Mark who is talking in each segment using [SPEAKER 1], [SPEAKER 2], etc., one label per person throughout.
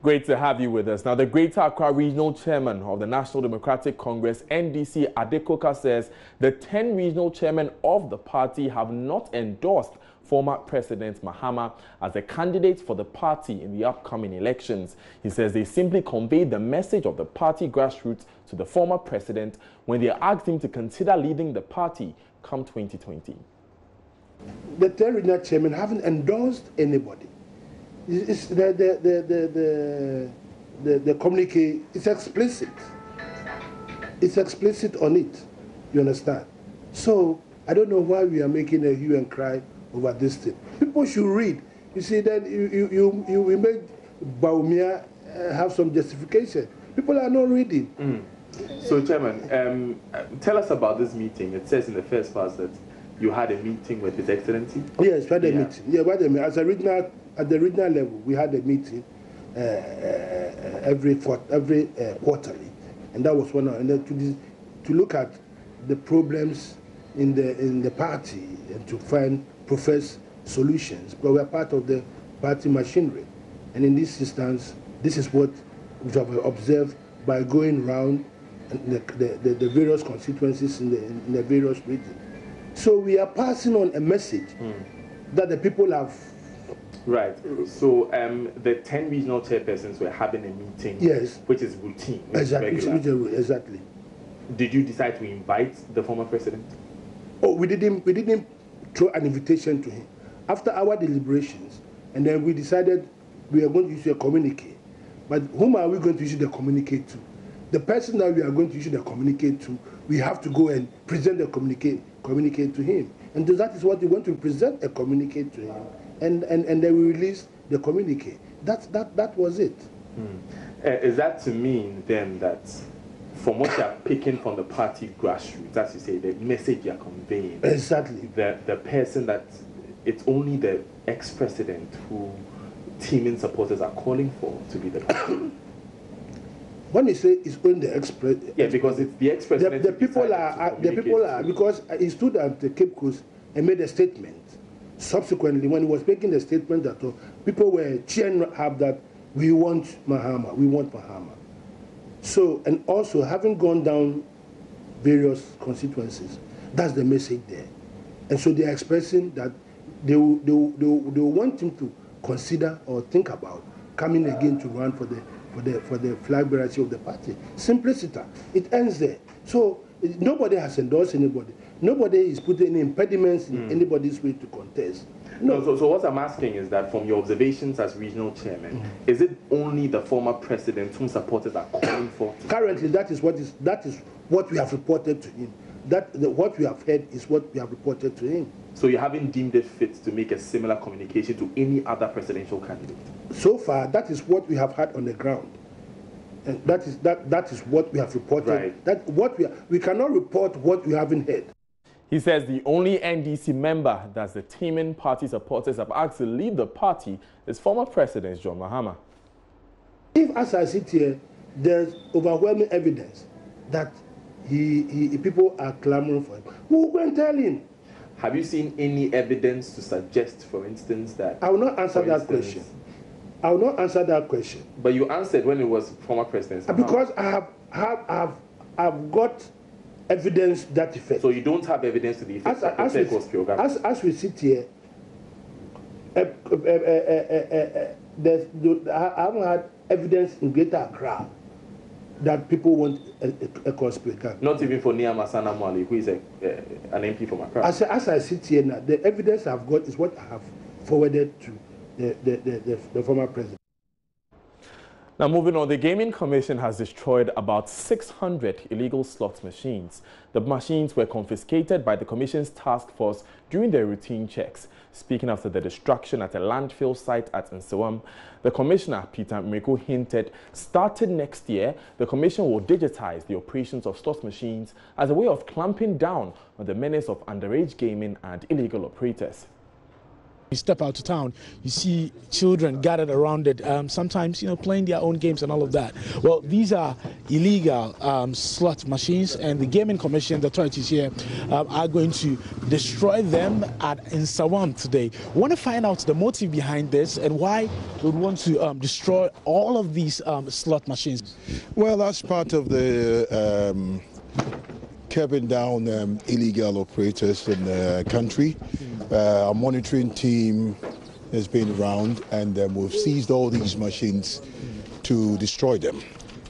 [SPEAKER 1] Great to have you with us. Now, the Greater Accra Regional Chairman of the National Democratic Congress, NDC, Adekoka, says the 10 regional chairmen of the party have not endorsed former President Mahama as a candidate for the party in the upcoming elections. He says they simply conveyed the message of the party grassroots to the former president when they asked him to consider leading the party come 2020.
[SPEAKER 2] The 10 regional chairmen haven't endorsed anybody. It's the communique is explicit. It's explicit on it. You understand? So I don't know why we are making a hue and cry over this thing. People should read. You see, then you make Baumia have some justification. People are not reading.
[SPEAKER 1] So, Chairman, tell us about this meeting. It says in the first part that you had a meeting with His Excellency.
[SPEAKER 2] Yes, we had a meeting. Yeah, we had a meeting. At the regional level, we had a meeting every quarterly, and that was one. And to look at the problems in the party and to find profess solutions. But we are part of the party machinery, and in this instance, this is what we have observed by going round the various constituencies in the various regions. So we are passing on a message that the people have.
[SPEAKER 1] Right. So the 10 regional chairpersons were having a meeting,
[SPEAKER 2] yes,
[SPEAKER 1] which is routine,
[SPEAKER 2] exactly.
[SPEAKER 1] Did you decide to invite the former president?
[SPEAKER 2] Oh, we didn't throw an invitation to him. After our deliberations, and then we decided we are going to issue a communique. But whom are we going to issue the communique to? The person that we are going to issue the communique to, we have to go and present the communique to him. And that is what we want to present a communique to him. And then we released the communique. That was it.
[SPEAKER 1] Is that to mean then that from what you are picking from the party grassroots, as you say, the message you are conveying,
[SPEAKER 2] exactly,
[SPEAKER 1] the person that it's only the ex-president who teaming supporters are calling for to be the president?
[SPEAKER 2] When you say it's only the ex-president,
[SPEAKER 1] yeah, because it's the ex-president.
[SPEAKER 2] The people are because he stood at the Cape Coast and made a statement. Subsequently, when he was making the statement that people were cheering up that we want Mahama. So, and also having gone down various constituencies, that's the message there. And so they are expressing that they want him to consider or think about coming again to run for the flag bearership of the party. Simplicity. It ends there. So nobody has endorsed anybody. Nobody is putting any impediments in anybody's way to contest.
[SPEAKER 1] No. So what I'm asking is that from your observations as regional chairman, is it only the former president whom supporters are calling for?
[SPEAKER 2] Currently, that is what we have reported to him. What we have heard is what we have reported to him.
[SPEAKER 1] So you haven't deemed it fit to make a similar communication to any other presidential candidate?
[SPEAKER 2] So far, that is what we have had on the ground. And that is what we have reported. Right. We cannot report what we haven't heard.
[SPEAKER 1] He says the only NDC member that the teaming party supporters have asked to leave the party is former President John Mahama.
[SPEAKER 2] If, as I sit here, there's overwhelming evidence that people are clamoring for him, who will go and tell him?
[SPEAKER 1] Have you seen any evidence to suggest, for instance, that...
[SPEAKER 2] I will not answer that question. I will not answer that question.
[SPEAKER 1] But you answered when it was former President Mahama.
[SPEAKER 2] Because I've got evidence that effect.
[SPEAKER 1] So you don't have evidence to the effect
[SPEAKER 2] as we sit here, I haven't had evidence in Greater Accra that people want a conspiracy.
[SPEAKER 1] Not even for Nia Masana Mwali, who is an MP from Accra.
[SPEAKER 2] As I sit here now, the evidence I've got is what I have forwarded to the former president.
[SPEAKER 1] Now, moving on, the Gaming Commission has destroyed about 600 illegal slot machines. The machines were confiscated by the Commission's task force during their routine checks. Speaking after the destruction at a landfill site at Nsewam, the Commissioner, Peter Mreko, hinted starting next year, the Commission will digitize the operations of slot machines as a way of clamping down on the menace of underage gaming and illegal operators.
[SPEAKER 3] You step out to town, you see children gathered around it, sometimes, playing their own games and all of that. Well, these are illegal slot machines, and the Gaming Commission, the authorities here, are going to destroy them in Sawam today. We want to find out the motive behind this and why they would want to destroy all of these slot machines.
[SPEAKER 4] Well, that's part of the curbing down illegal operators in the country. Our monitoring team has been around, and we've seized all these machines to destroy them.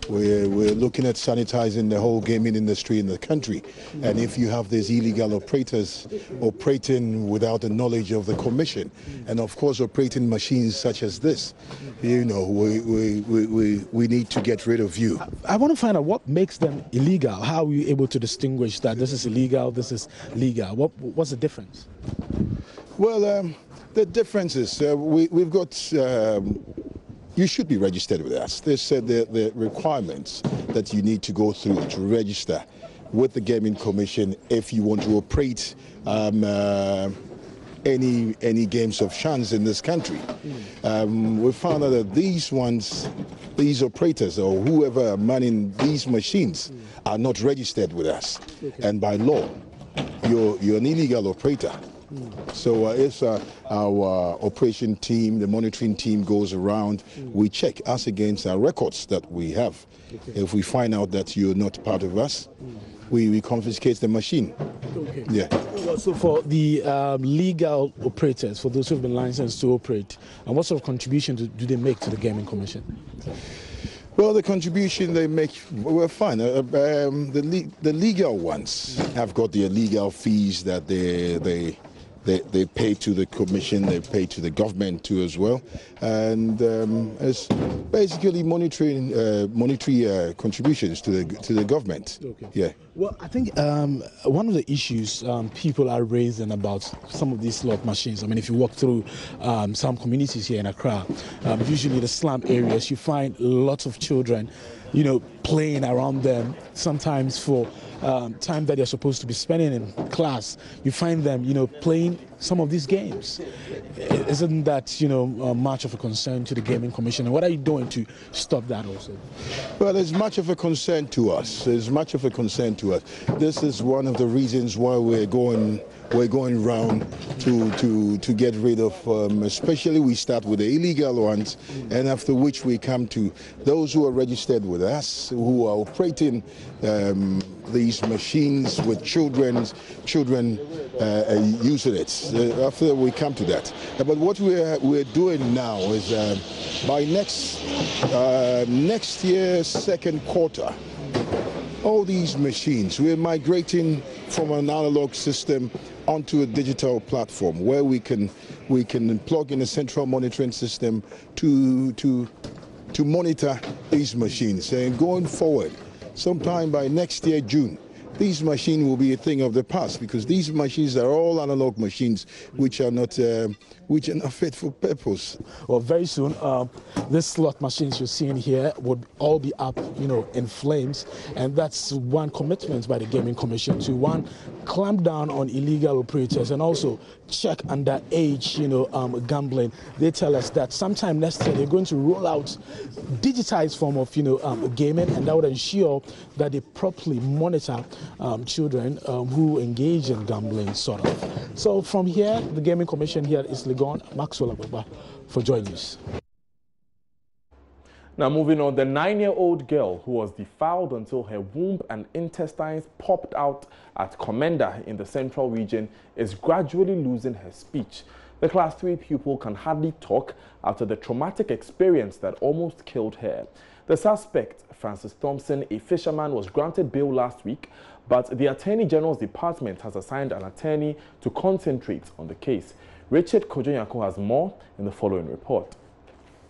[SPEAKER 4] We're looking at sanitizing the whole gaming industry in the country. And if you have these illegal operators operating without the knowledge of the commission, and of course operating machines such as this, we need to get rid of you.
[SPEAKER 3] I want to find out what makes them illegal. How are you able to distinguish that this is illegal, this is legal? What's the difference?
[SPEAKER 4] Well, the difference is we've got... you should be registered with us. They said the requirements that you need to go through to register with the Gaming Commission if you want to operate any games of chance in this country. We found out that these operators or whoever are manning these machines are not registered with us. Okay. And by law, you're an illegal operator. So if our operation team, the monitoring team goes around, we check us against our records that we have. Okay. If we find out that you're not part of us, we confiscate the machine.
[SPEAKER 3] Okay.
[SPEAKER 4] Yeah.
[SPEAKER 3] Well, so for the legal operators, for those who have been licensed to operate, and what sort of contribution do they make to the Gaming Commission?
[SPEAKER 4] Well, the contribution they make, we're fine. The legal ones have got their legal fees that they pay to the commission, they pay to the government too as well, and it's basically monetary contributions to the government. Okay. Yeah.
[SPEAKER 3] Well, I think one of the issues people are raising about some of these slot machines. I mean, if you walk through some communities here in Accra, usually the slum areas, you find lots of children, playing around them. Sometimes for time that they're supposed to be spending in class, you find them, playing some of these games. Isn't that, much of a concern to the Gaming Commission? And what are you doing to stop that also?
[SPEAKER 4] Well, it's much of a concern to us. It's much of a concern to us. This is one of the reasons why we're going round to get rid of, especially we start with the illegal ones, and after which we come to those who are registered with us, who are operating these machines with children using it. After we come to that. But what we're doing now is by next year, second quarter, all these machines, we're migrating from an analog system onto a digital platform where we can plug in a central monitoring system to monitor these machines. And going forward, sometime by next year, June, these machines will be a thing of the past, because these machines are all analog machines which are not fit for purpose.
[SPEAKER 3] Well, very soon, these slot machines you're seeing here would all be up, in flames, and that's one commitment by the Gaming Commission to, one, clamp down on illegal operators and also check underage, gambling. They tell us that sometime next year they're going to roll out digitized form of, gaming, and that would ensure that they properly monitor children who engage in gambling, sort of. So from here, the Gaming Commission here is Legon, Maxwell Ababa for Joy News.
[SPEAKER 1] Now moving on, the 9-year-old girl who was defiled until her womb and intestines popped out at Commander in the Central Region is gradually losing her speech. The Class 3 pupil can hardly talk after the traumatic experience that almost killed her. The suspect, Francis Thompson, a fisherman, was granted bail last week, but the Attorney General's Department has assigned an attorney to concentrate on the case. Richard Kojonyako has more in the following report.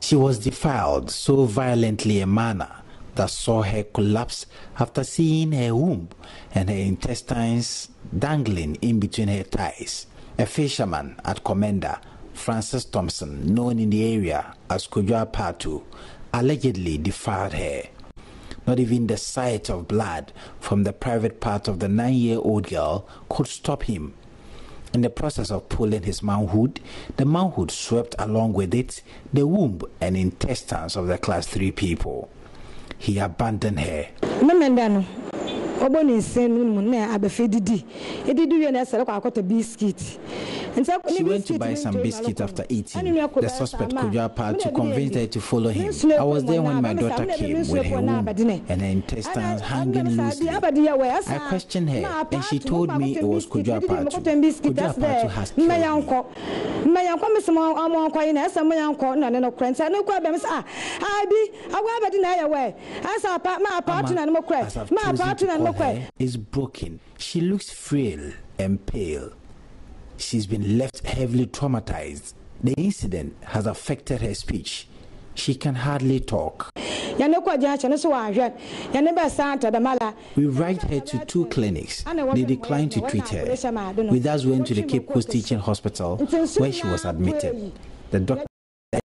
[SPEAKER 5] She was defiled so violently a manner that saw her collapse after seeing her womb and her intestines dangling in between her thighs. A fisherman at Commander, Francis Thompson, known in the area as Kojua Patu, allegedly defiled her. Not even the sight of blood from the private part of the 9-year-old girl could stop him. In the process of pulling his manhood, the manhood swept along with it the womb and intestines of the Class 3 people. He abandoned her. She went to buy some biscuit after eating. The suspect Kujapa to convince her to follow him. I was there when my daughter came with her womb and her intestines hanging loosely. I questioned her and she told me it was Kujapa. Kujapa has killed me. Is broken. She looks frail and pale. She's been left heavily traumatized. The incident has affected her speech. She can hardly talk. We write her to 2 clinics. They declined to treat her. We thus went to the Cape Coast Teaching Hospital where she was admitted. The doctor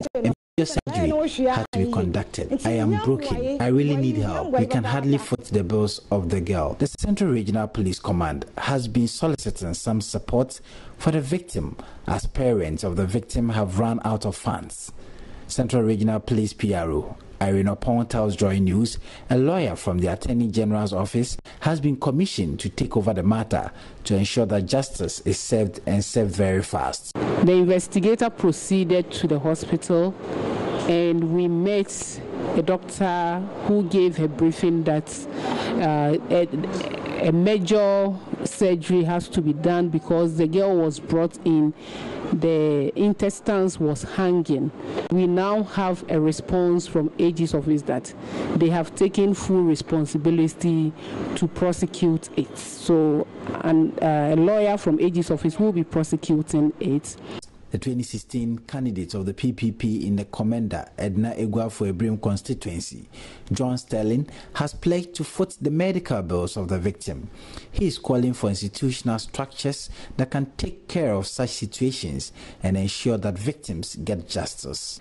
[SPEAKER 5] said surgery had to be conducted. I am broken. I really need help. We can hardly foot the bills of the girl. The Central Regional Police Command has been soliciting some support for the victim as parents of the victim have run out of funds. Central Regional Police PRO Irene Opon tells Joy News a lawyer from the Attorney General's office has been commissioned to take over the matter to ensure that justice is served and served very fast.
[SPEAKER 6] The investigator proceeded to the hospital and we met a doctor who gave a briefing that a major surgery has to be done because the girl was brought in, the intestines was hanging. We now have a response from AG's office that they have taken full responsibility to prosecute it. So a lawyer from AG's office will be prosecuting it.
[SPEAKER 5] The 2016 candidate of the PPP in the Commander Edna Egwafo-Ebrim constituency, John Sterling, has pledged to foot the medical bills of the victim. He is calling for institutional structures that can take care of such situations and ensure that victims get justice.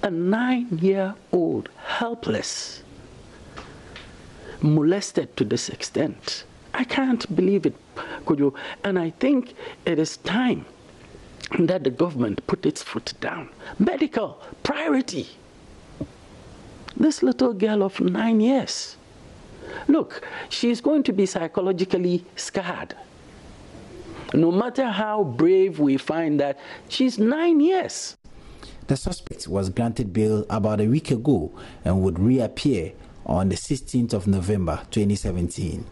[SPEAKER 7] A 9-year-old, helpless, molested to this extent. I can't believe it, could you? And I think it is time that the government put its foot down. Medical priority. This little girl of 9 years. Look, she's going to be psychologically scarred. No matter how brave we find that, she's 9 years.
[SPEAKER 5] The suspect was granted bail about a week ago and would reappear on the 16th of November 2017.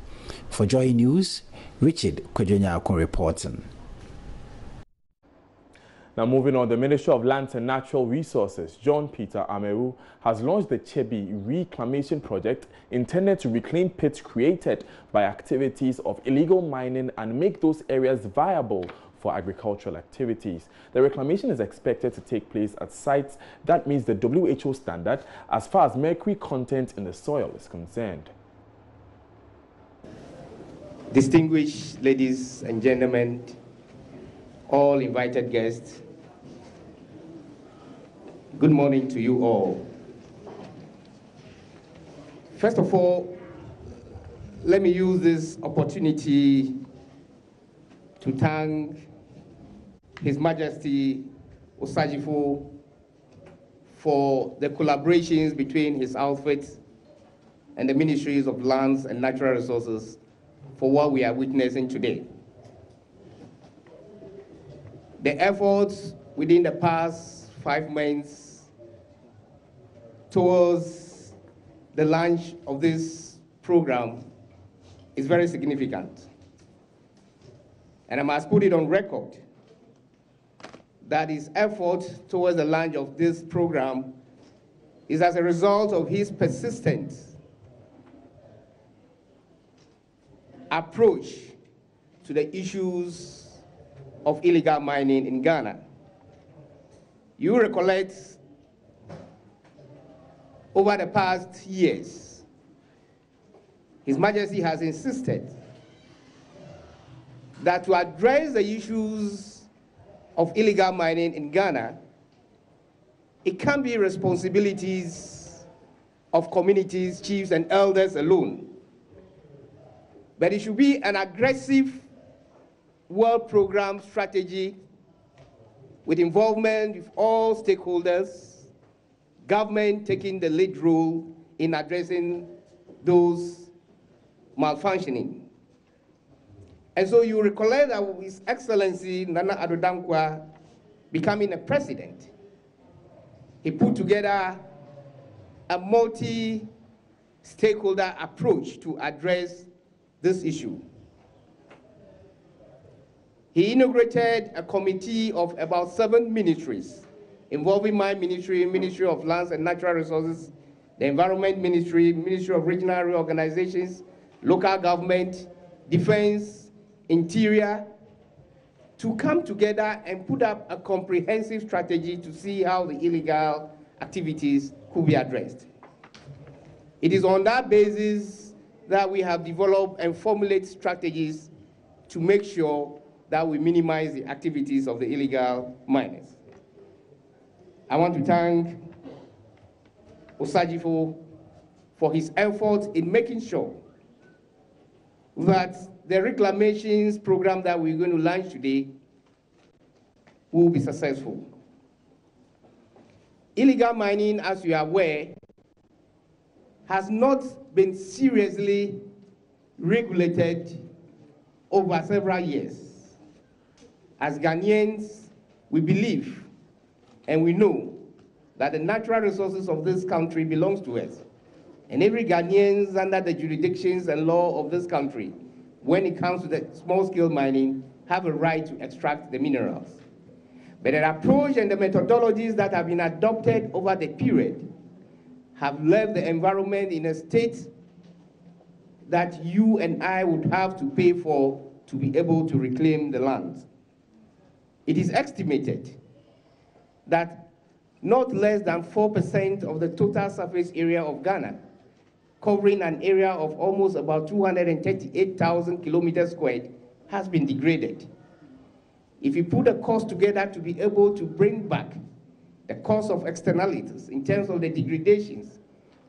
[SPEAKER 5] For Joy News, Richard Kwejonya-Akon reporting.
[SPEAKER 1] Now moving on, the Ministry of Lands and Natural Resources, John Peter Ameru, has launched the Chebi reclamation project intended to reclaim pits created by activities of illegal mining and make those areas viable for agricultural activities. The reclamation is expected to take place at sites that meets the WHO standard as far as mercury content in the soil is concerned.
[SPEAKER 8] Distinguished ladies and gentlemen, all invited guests, good morning to you all. First of all, let me use this opportunity to thank His Majesty Osajifo for the collaborations between his outfit and the Ministries of Lands and Natural Resources for what we are witnessing today. The efforts within the past 5 months towards the launch of this program is very significant. And I must put it on record that his effort towards the launch of this program is as a result of his persistent approach to the issues of illegal mining in Ghana. You recollect over the past years, His Majesty has insisted that to address the issues of illegal mining in Ghana, it can't be responsibilities of communities, chiefs, and elders alone, but it should be an aggressive well-programmed strategy with involvement with all stakeholders, government taking the lead role in addressing those malfunctioning. And so you recollect that with His Excellency Nana Addo Dankwa becoming a president, he put together a multi-stakeholder approach to address this issue. He inaugurated a committee of about 7 ministries, involving my ministry, Ministry of Lands and Natural Resources, the Environment Ministry, Ministry of Regional Reorganizations, local government, defense, interior, to come together and put up a comprehensive strategy to see how the illegal activities could be addressed. It is on that basis that we have developed and formulated strategies to make sure that we minimize the activities of the illegal miners. I want to thank Osajifo for his efforts in making sure that the reclamations program that we're going to launch today will be successful. Illegal mining, as you are aware, has not been seriously regulated over several years. As Ghanaians, we believe and we know that the natural resources of this country belongs to us. And every Ghanaian under the jurisdictions and law of this country, when it comes to the small-scale mining, have a right to extract the minerals. But the approach and the methodologies that have been adopted over the period have left the environment in a state that you and I would have to pay for to be able to reclaim the land. It is estimated that not less than 4% of the total surface area of Ghana, covering an area of almost about 238,000 kilometers squared, has been degraded. If you put a cost together to be able to bring back the cost of externalities in terms of the degradations,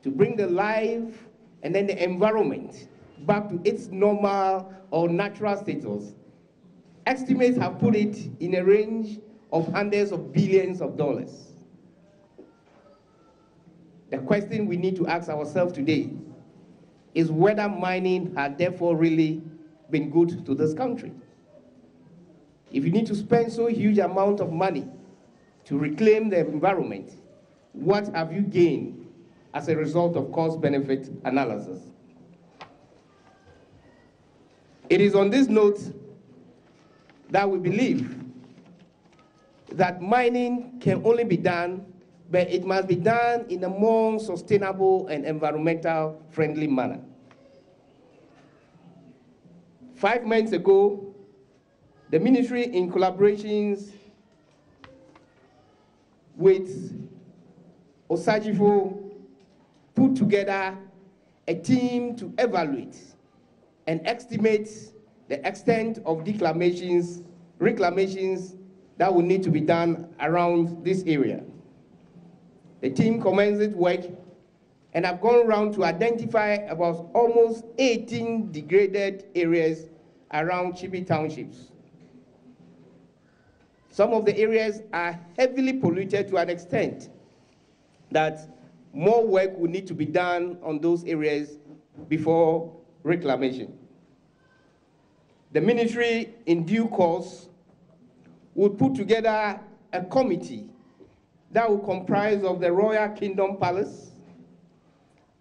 [SPEAKER 8] to bring the life and then the environment back to its normal or natural status, estimates have put it in a range of hundreds of billions of dollars. The question we need to ask ourselves today is whether mining had therefore really been good to this country. If you need to spend so huge amount of money to reclaim the environment, what have you gained as a result of cost-benefit analysis? It is on this note that we believe that mining can only be done, but it must be done in a more sustainable and environmental friendly manner. 5 months ago, the ministry, in collaborations with Osajifo, put together a team to evaluate and estimate the extent of reclamations that will need to be done around this area. The team commenced work and have gone around to identify about almost 18 degraded areas around Chibi townships. Some of the areas are heavily polluted to an extent that more work will need to be done on those areas before reclamation. The ministry, in due course, will put together a committee that will comprise of the Royal Kingdom Palace,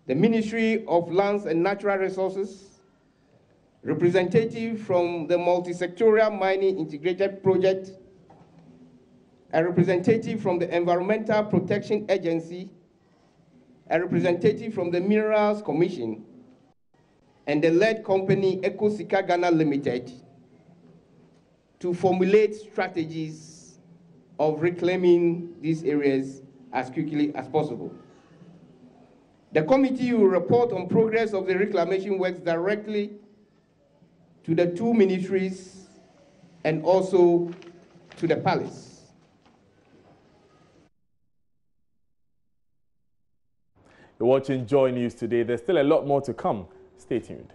[SPEAKER 8] the Ministry of Lands and Natural Resources, representative from the Multi-Sectorial Mining Integrated Project, a representative from the Environmental Protection Agency, a representative from the Minerals Commission, and the lead company EcoSika Ghana Limited to formulate strategies of reclaiming these areas as quickly as possible. The committee will report on progress of the reclamation works directly to the 2 ministries and also to the palace.
[SPEAKER 1] You're watching Joy News today. There's still a lot more to come. Stay tuned.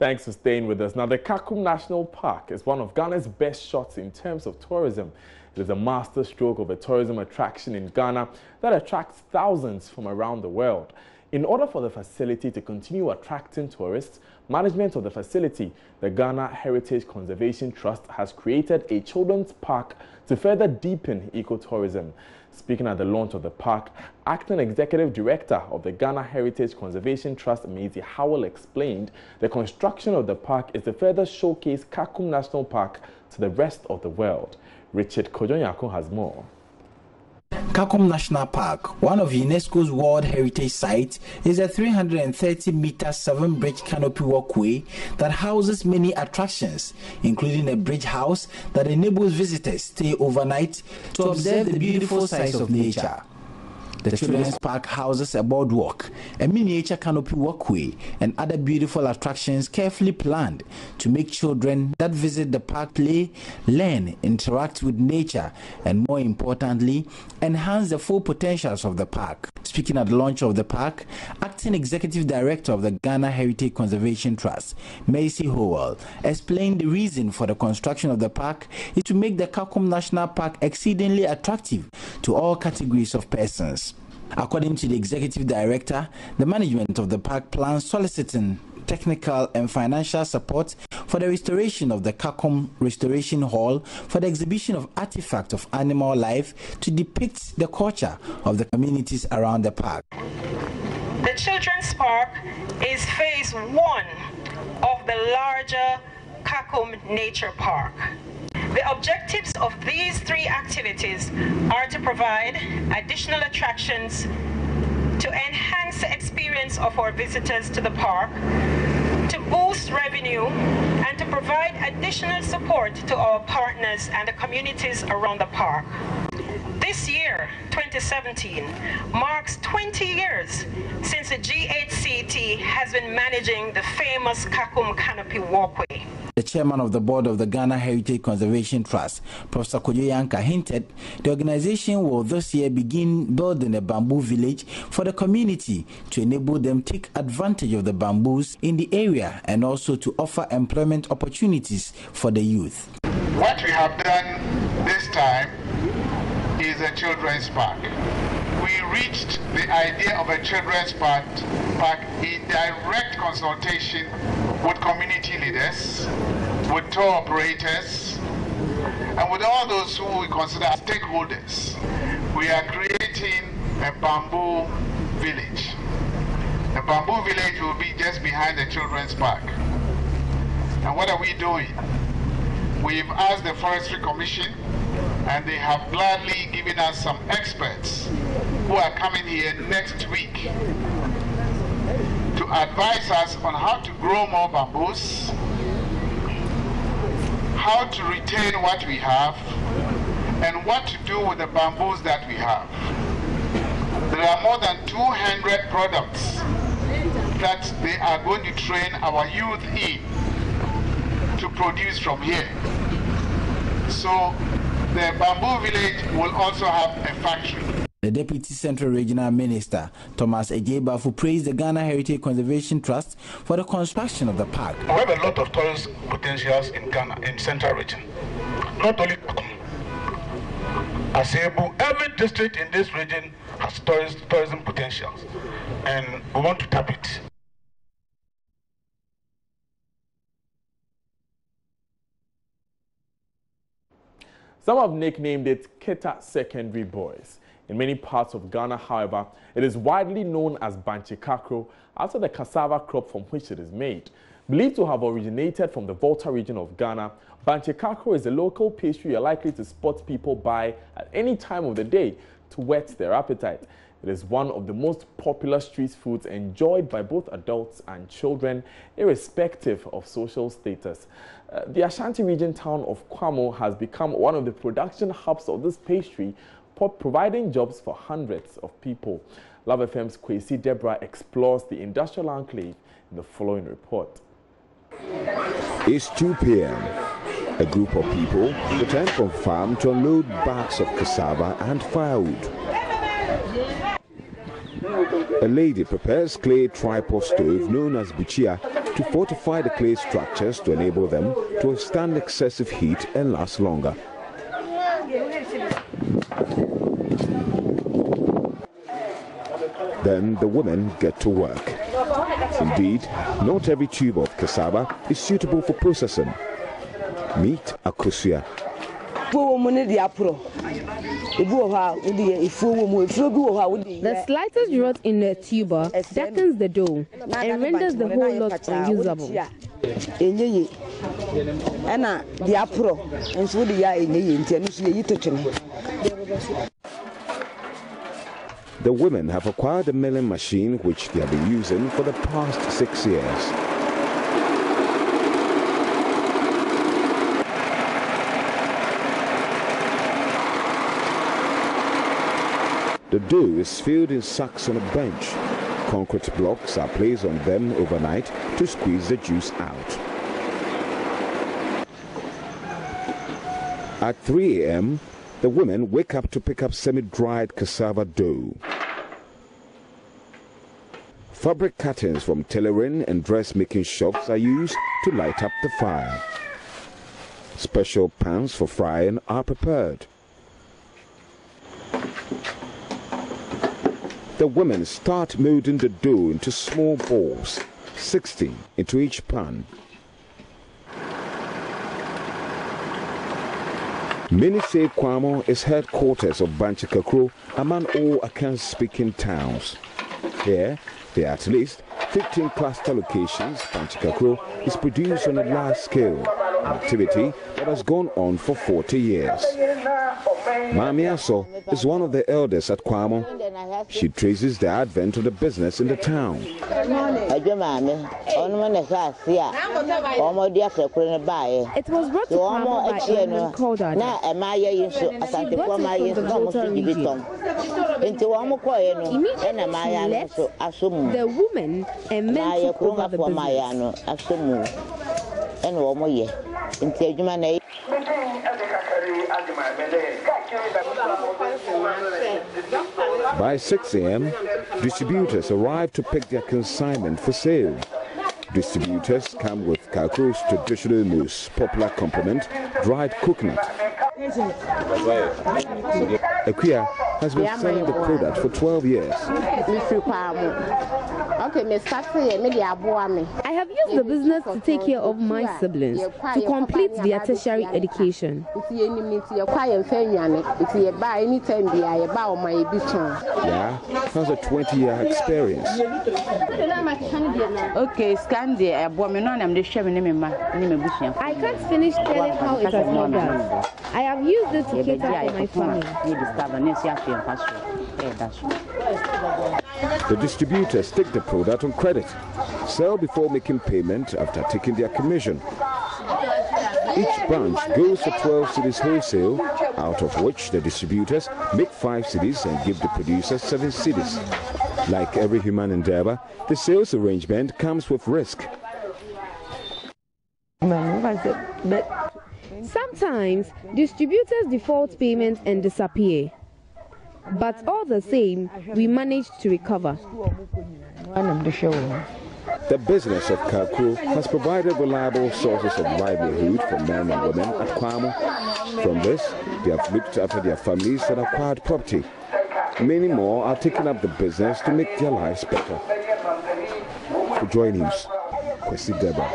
[SPEAKER 1] Thanks for staying with us. Now, the Kakum National Park is one of Ghana's best shots in terms of tourism. It is a master stroke of a tourism attraction in Ghana that attracts thousands from around the world. In order for the facility to continue attracting tourists, management of the facility, the Ghana Heritage Conservation Trust, has created a children's park to further deepen ecotourism. Speaking at the launch of the park, Acting Executive Director of the Ghana Heritage Conservation Trust, Maisie Howell, explained the construction of the park is to further showcase Kakum National Park to the rest of the world. Richard Kojonyako has more.
[SPEAKER 5] Kakum National Park, one of UNESCO's World Heritage Sites, is a 330-meter 7-bridge canopy walkway that houses many attractions, including a bridge house that enables visitors stay overnight to observe the beautiful sights of nature. The children's park houses a boardwalk, a miniature canopy walkway, and other beautiful attractions carefully planned to make children that visit the park play, learn, interact with nature, and more importantly, enhance the full potentials of the park. Speaking at the launch of the park, Acting Executive Director of the Ghana Heritage Conservation Trust, Maisie Howell, explained the reason for the construction of the park is to make the Kakum National Park exceedingly attractive to all categories of persons. According to the Executive Director, the management of the park plans soliciting technical and financial support for the restoration of the Kakum Restoration Hall for the exhibition of artifacts of animal life to depict the culture of the communities around the park.
[SPEAKER 9] The Children's Park is phase 1 of the larger Kakum Nature Park. The objectives of these 3 activities are to provide additional attractions, to enhance the experience of our visitors to the park, to boost revenue, and to provide additional support to our partners and the communities around the park. This year, 2017, marks 20 years since the GHCT has been managing the famous Kakum Canopy Walkway.
[SPEAKER 5] The chairman of the board of the Ghana Heritage Conservation Trust, Professor Kojoyanka, hinted the organization will this year begin building a bamboo village for the community to enable them to take advantage of the bamboos in the area and also to offer employment opportunities for the youth.
[SPEAKER 10] What we have done this time is a children's park. We reached the idea of a children's park in direct consultation with community leaders, with tour operators, and with all those who we consider stakeholders. We are creating a bamboo village. The bamboo village will be just behind the children's park. And what are we doing? We've asked the Forestry Commission, and they have gladly given us some experts who are coming here next week to advise us on how to grow more bamboos, how to retain what we have, and what to do with the bamboos that we have. There are more than 200 products that they are going to train our youth in to produce from here. So the bamboo village will also have a factory.
[SPEAKER 5] The Deputy Central Regional Minister, Thomas Ejebafu, praised the Ghana Heritage Conservation Trust for the construction of the park.
[SPEAKER 11] We have a lot of tourist potentials in Ghana, in Central Region. Not only Asebu, every district in this region has tourism potentials, and we want to tap it.
[SPEAKER 1] Some have nicknamed it Keta Secondary Boys. In many parts of Ghana, however, it is widely known as Banche Kakro after the cassava crop from which it is made. Believed to have originated from the Volta region of Ghana, Banche Kakro is a local pastry you're likely to spot people buy at any time of the day to whet their appetite. It is one of the most popular street foods enjoyed by both adults and children, irrespective of social status. The Ashanti region town of Kwamo has become one of the production hubs of this pastry, providing jobs for hundreds of people. Love FM's Kwesi Deborah explores the industrial enclave in the following report.
[SPEAKER 12] It's 2 p.m. A group of people return from farm to unload bags of cassava and firewood. A lady prepares clay tripod stove known as bichia to fortify the clay structures to enable them to withstand excessive heat and last longer. Then the women get to work. Indeed, not every tube of cassava is suitable for processing. Meet Akusia.
[SPEAKER 13] The slightest rot in the tuber darkens the dough and renders the whole lot unusable.
[SPEAKER 12] The women have acquired a milling machine which they have been using for the past 6 years. The dough is filled in sacks on a bench. Concrete blocks are placed on them overnight to squeeze the juice out. At 3 a.m., the women wake up to pick up semi-dried cassava dough. Fabric curtains from tailoring and dressmaking shops are used to light up the fire. Special pans for frying are prepared. The women start molding the dough into small balls, 16 into each pan. Many say Kwamo is headquarters of Banchikakro among all Akan-speaking towns. Here, there are at least 15 cluster locations. Banchikakro is produced on a large scale, an activity that has gone on for 40 years. Mami Aso is one of the elders at Kwamo. She traces the advent of the business in the town.
[SPEAKER 13] It was brought to Kwamo by a woman called Ada. She brought it from the Volta region. Immediately she left, the women and men took over the business.
[SPEAKER 12] By 6 a.m., distributors arrive to pick their consignment for sale. Distributors come with Kakro's traditional most popular complement, dried coconut. Akuya has been selling the product for 12 years.
[SPEAKER 13] I have used the business to take care of my siblings, to complete their tertiary education.
[SPEAKER 12] Yeah, has a 20-year experience.
[SPEAKER 13] I can't finish telling how it has helped us. I have used it to cater for my family.
[SPEAKER 12] The distributors take the product on credit, sell before making payment after taking their commission. Each branch goes for 12 cedis wholesale, out of which the distributors make 5 cedis and give the producers 7 cedis. Like every human endeavor, the sales arrangement comes with risk.
[SPEAKER 13] Sometimes distributors default payments and disappear. But all the same, we managed to recover.
[SPEAKER 12] The business of Kakro has provided reliable sources of livelihood for men and women at Kwamo. From this, they have looked after their families and acquired property. Many more are taking up the business to make their lives better. For Joy News, Kwesi Deba,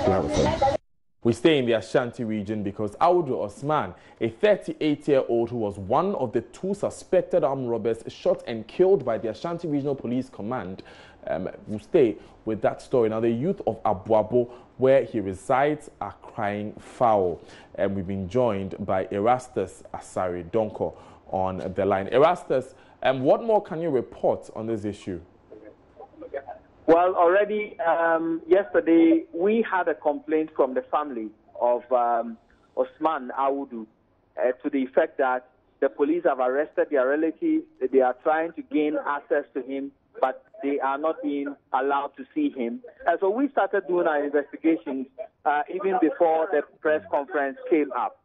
[SPEAKER 12] Clarify.
[SPEAKER 1] We stay in the Ashanti region because Audu Osman, a 38-year-old who was one of the 2 suspected armed robbers shot and killed by the Ashanti Regional Police Command, will stay with that story. Now, the youth of Abuabo, where he resides, are crying foul. And we've been joined by Erastus Asari Donko on the line. Erastus, what more can you report on this issue?
[SPEAKER 14] Well, already yesterday we had a complaint from the family of Osman Audu to the effect that the police have arrested their relatives. They are trying to gain access to him, but they are not being allowed to see him. And so we started doing our investigations even before the press conference came up.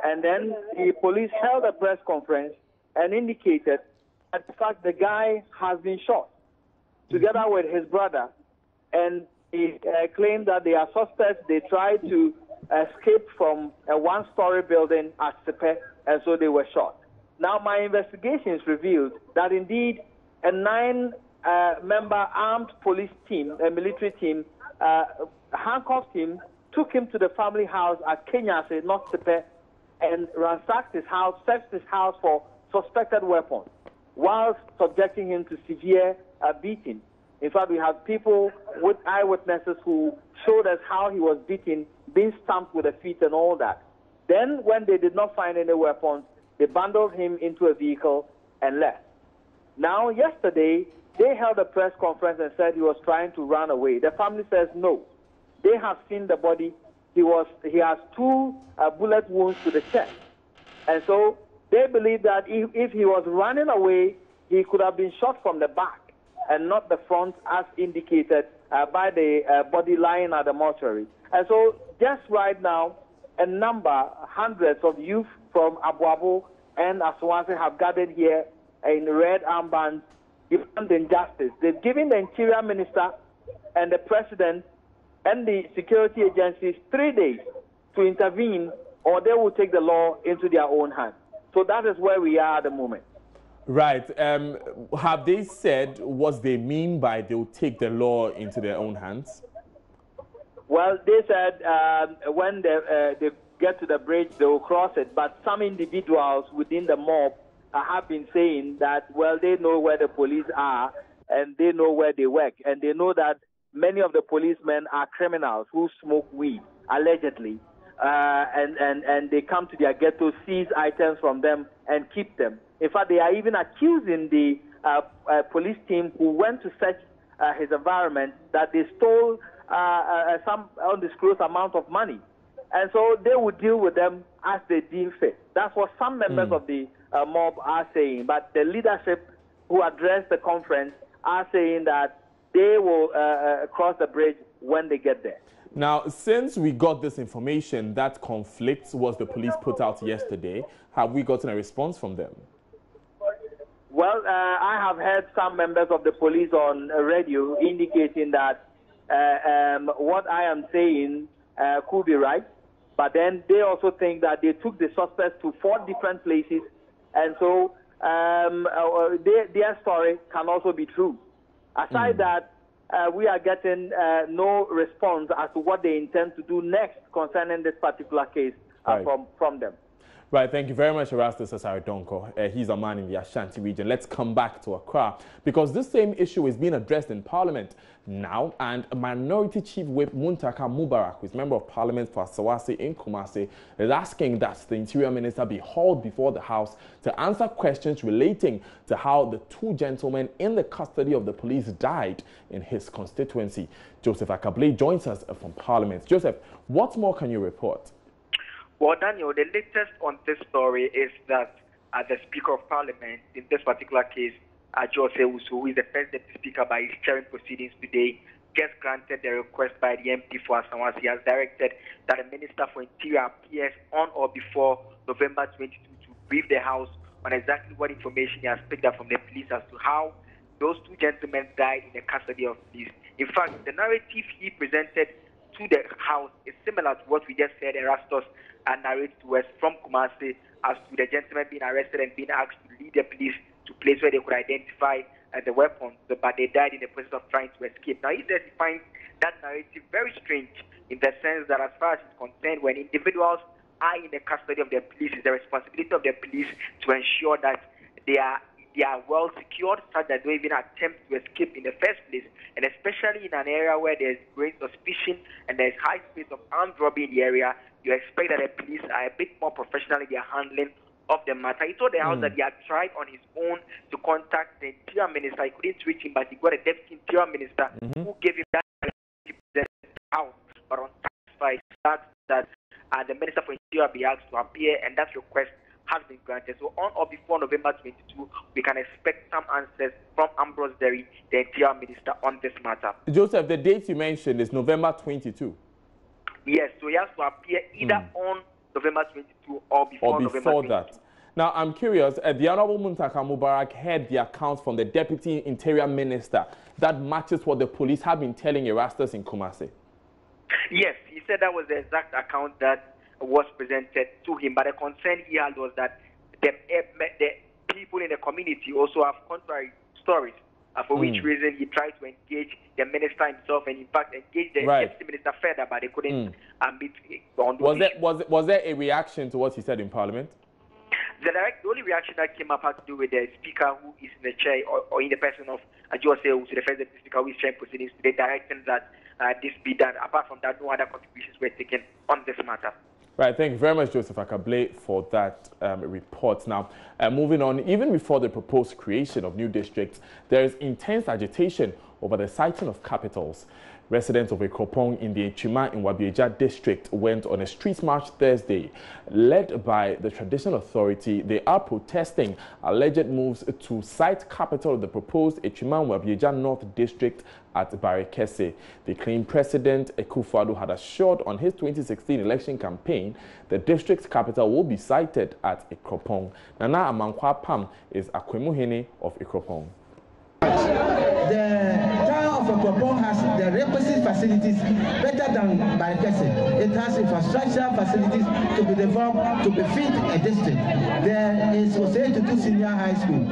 [SPEAKER 14] And then the police held a press conference and indicated in fact, the guy has been shot together with his brother, and he claimed that they are suspects. They tried to escape from a one-story building at Sepe, and so they were shot. Now, my investigations revealed that indeed a 9-member armed police team, a military team, handcuffed him, took him to the family house at Kenyase, not Sepe, and ransacked his house, searched his house for suspected weapons, whilst subjecting him to severe beating. In fact, we have people with eyewitnesses who showed us how he was beaten, being stamped with the feet and all that. Then, when they did not find any weapons, they bundled him into a vehicle and left. Now, yesterday, they held a press conference and said he was trying to run away. The family says no. They have seen the body. He has 2 bullet wounds to the chest. And so they believe that if he was running away, he could have been shot from the back and not the front, as indicated by the body lying at the mortuary. And so just right now, hundreds of youth from Abuabo and Aswase have gathered here in red armbands, demanding justice. They've given the Interior Minister and the President and the security agencies 3 days to intervene, or they will take the law into their own hands. So that is where we are at the moment.
[SPEAKER 1] Right. Have they said what they mean by they'll take the law into their own hands?
[SPEAKER 14] Well, they said when they get to the bridge, they will cross it. But some individuals within the mob have been saying that, well, they know where the police are and they know where they work. And they know that many of the policemen are criminals who smoke weed, allegedly. And they come to their ghetto, seize items from them, and keep them. In fact, they are even accusing the police team who went to search his environment that they stole some undisclosed amount of money. And so they will deal with them as they deem fit. That's what some members of the mob are saying. But the leadership who addressed the conference are saying that they will cross the bridge when they get there.
[SPEAKER 1] Now, since we got this information that conflicts what the police put out yesterday, have we gotten a response from them?
[SPEAKER 14] Well, I have heard some members of the police on radio indicating that what I am saying could be right, but then they also think that they took the suspects to 4 different places, and so their story can also be true. Aside that, we are getting no response as to what they intend to do next concerning this particular case from them.
[SPEAKER 1] Right, thank you very much, Erastus Asaridonko. He's a man in the Ashanti region. Let's come back to Accra, because this same issue is being addressed in Parliament now, and Minority Chief Whip Muntaka Mubarak, who is Member of Parliament for Asawase in Kumasi, is asking that the Interior Minister be hauled before the House to answer questions relating to how the 2 gentlemen in the custody of the police died in his constituency. Joseph Akable joins us from Parliament. Joseph, what more can you report?
[SPEAKER 15] Well, Daniel, the latest on this story is that the Speaker of Parliament, in this particular case, Jose Usu, who is the first Deputy Speaker by his chairing proceedings today, just granted the request by the MP for Asawase. He has directed that the Minister for Interior appears on or before November 22 to brief the House on exactly what information he has picked up from the police as to how those 2 gentlemen died in the custody of police. In fact, the narrative he presented to the House is similar to what we just said Erastus narrated to us from Kumasi as to the gentlemen being arrested and being asked to lead the police to a place where they could identify the weapons, but they died in the process of trying to escape. Now, he says he finds that narrative very strange in the sense that as far as he's concerned, when individuals are in the custody of the police, it's the responsibility of the police to ensure that they are well secured such that they don't even attempt to escape in the first place, and especially in an area where there's great suspicion and there's high space of armed robbery in the area, you expect that the police are a bit more professional in their handling of the matter. He told the House that he had tried on his own to contact the Interior Minister. He couldn't reach him, but he got a Deputy Interior Minister who gave him that the House, but unsatisfied that the Minister for Interior be asked to appear, and that request has been granted. So on or before November 22, we can expect some answers from Ambrose Derry, the Interior Minister, on this matter.
[SPEAKER 1] Joseph, the date you mentioned is November 22.
[SPEAKER 15] Yes, so he has to appear either on November 22 or before November 22.
[SPEAKER 1] That. Now, I'm curious, the Honorable Muntaka Mubarak heard the accounts from the Deputy Interior Minister that matches what the police have been telling Erastus in Kumasi.
[SPEAKER 15] Yes, he said that was the exact account that was presented to him. But the concern he had was that the people in the community also have contrary stories, for which reason he tried to engage the minister himself and, in fact, engage the deputy minister further, but they couldn't meet on those
[SPEAKER 1] was there a reaction to what he said in Parliament?
[SPEAKER 15] The only reaction that came up had to do with the speaker who is in the chair, or in the person of Jose, who's the first deputy speaker who is chairing proceedings today, directing that this be done. Apart from that, no other contributions were taken on this matter.
[SPEAKER 1] Right, thank you very much, Joseph Akable, for that report. Now, moving on, even before the proposed creation of new districts, there is intense agitation over the siting of capitals. Residents of Ekropong in the Echima in Wabieja district went on a street march Thursday. Led by the Traditional Authority, they are protesting alleged moves to site capital of the proposed Echima and Wabieja North district at Barekese. They claim President Akufo-Addo had assured on his 2016 election campaign the district's capital will be sited at Ekropong. Nana Amankwa Pam is Akwemuhene of Ekropong.
[SPEAKER 16] The town of Ekropong has the requisite facilities better than Barekese. It has infrastructure facilities to be developed to befit a district. There is Osei-Tutu Senior High School,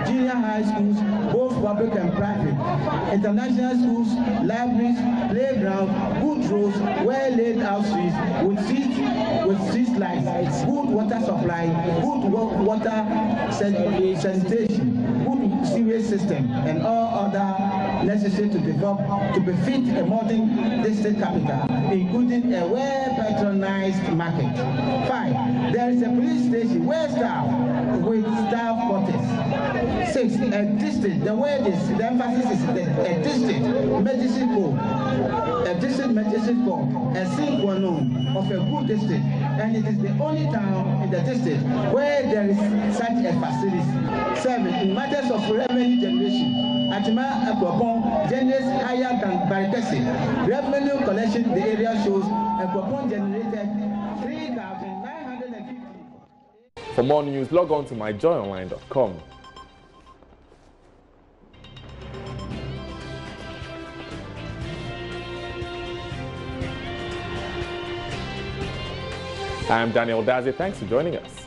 [SPEAKER 16] junior high schools, both public and private, international schools, libraries, playground, good roads, well-laid out streets with street lights, good water supply, good water sanitation, good sewage system, and all other necessary to develop to befit a modern district capital, including a well-patronized market. 5. There is a police station well-staffed with staff quarters. 6. A district, the word is, the emphasis is a district medicine code. A district medicine code, a sine qua non of a good district, and it is the only town in the district where there is such a facility. 7. In matters of revenue generation, Atima Ekropong generates higher than Barekese. Revenue collection in the area shows Ekropong generated 3,950.
[SPEAKER 1] For more news, log on to myjoyonline.com. I'm Daniel Daze. Thanks for joining us.